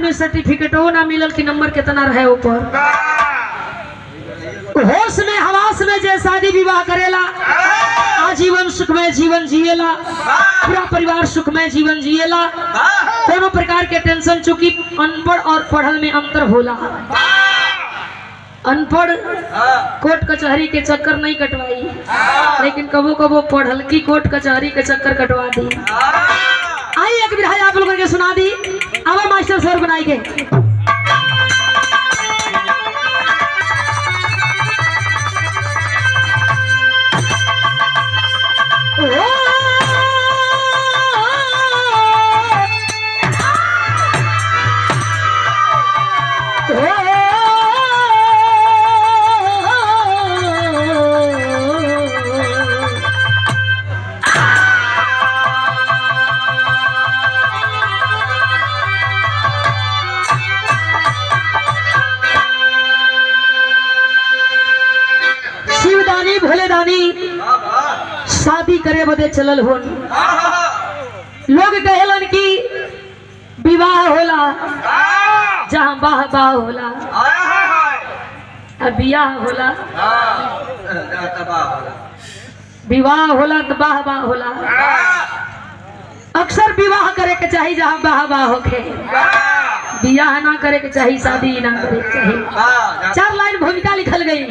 में सर्टिफिकेटो ना मिलल कि नंबर कितना रहे ऊपर। होश में हवास में जे शादी विवाह करेला आजीवन सुखमय जीवन जिएला, पूरा परिवार सुखमय जीवन जिएला, दोनों प्रकार के टेंशन। चूंकि अनपढ़ और पढ़ल में अंतर होला। अनपढ़ कोर्ट कचहरी के चक्कर नहीं कटवाई, लेकिन कबो कबो पढ़ल की कोर्ट कचहरी के चक्कर कटवा दी। आई एक बिरहा आप लोगों के सुना दी। अब मास्टर सर बनाई के भोलेदानी शादी करे बदे चलल हो। लोग कहलन कि विवाह होला जहाँ बाह बाह होला, बियाह होला, विवाह होला तो बाह बाह होला। अक्सर विवाह करे के चाहिए जहाँ बाह बाह होके, बियाह ना करे के चाहिए, शादी ना करे के चाहिए। 4 लाइन भूमिका लिखल गई।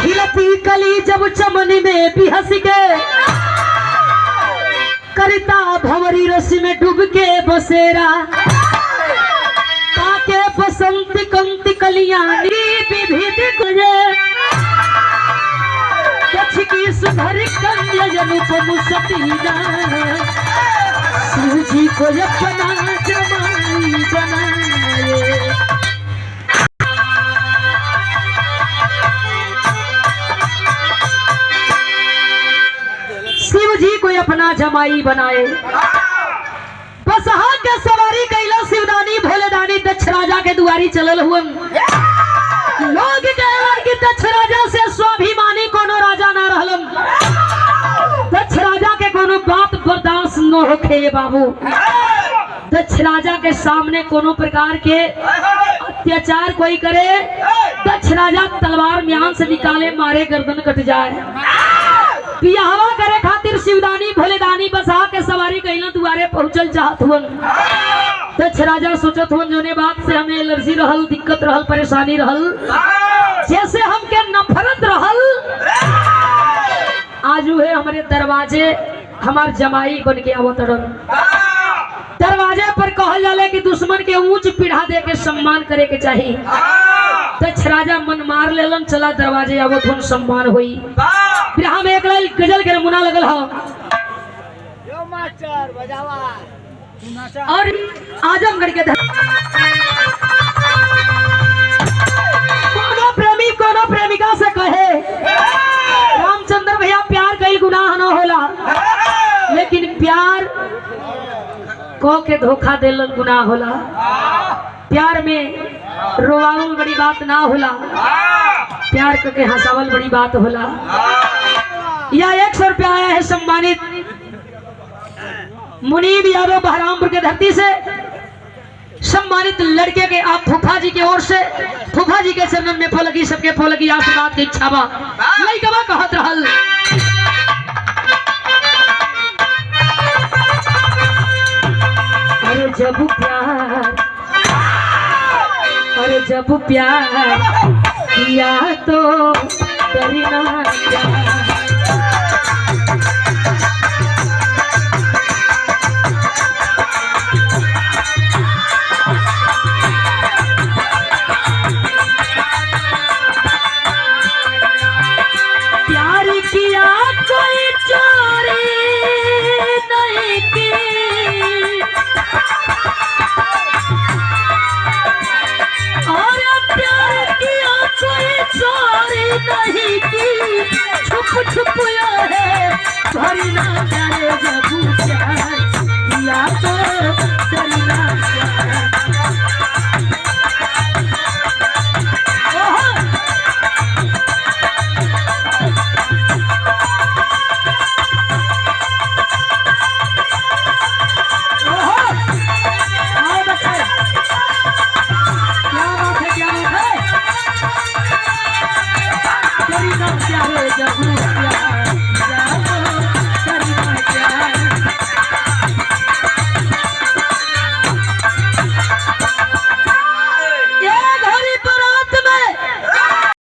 खिलती कली जब चमन में भी हंस के, करता भंवरी रस में डूब के बसेरा, काके बसंत कंत कलियां विभिद गुजे, कछ की सुधर कंज अनुपम सतीजा, शिव जी को अपना जमाई बनाए। शिव जी को अपना जमाई बनाए। बस हाँ के सवारी कैला शिवदानी भोलेदानी दक्ष राजा के दुआरी चलल हुआ। लोग कहलन कि दक्ष राजा से स्वाभिमानी कोनो राजा ना रहलन। दक्ष राजा के कोनो बात बर्दाश्त न होखे बाबू। दक्ष राजा के सामने कोनो प्रकार के अत्याचार कोई करे, दक्ष राजा तलवार म्यान से निकाले, मारे गर्दन कट जाए। बियाहवा करे खातिर शिवदानी भोलेदानी बसा के सवारी कैला दुआरे पहुंचल चाहत हुन। दक्ष राजा सोचत हुन जोने बात से हमें एलर्जी रहल, दिक्कत रहल, परेशानी रहल, जैसे हमके नफरत रहल, आज है हमारे दरवाजे हमार जमाई बन के आवत रहल। दरवाजे पर कहल जाले कि दुश्मन के ऊंच पीढ़ा दे के सम्मान करे के चाहिए। दक्ष राजा मन मार लेलन, चला दरवाजे आवत हुन, सम्मान हुई। बिरहा में एक गजल के नमूना लगल हो। यो मास्टर बजावा और आजमगढ़ के कोनो प्रेमिका से कहे रामचंद्र भैया प्यार कई गुनाह न होला, लेकिन प्यार को के धोखा देलन गुनाह होला। प्यार में रोवावल बड़ी बात ना होला, प्यार करके हंसावल बड़ी बात होला। या 100 रुपया आया है सम्मानित मुनीब यादव बहरामपुर के धरती से, सम्मानित लड़के के आप फूफा जी की ओर से, फूफा जी के चरणन में फलगी, सबके फलगी आशीर्वाद की इच्छा बा। लइकवा कहत रहल, अरे जब प्यार, अरे जब प्यार किया तो डरना क्या।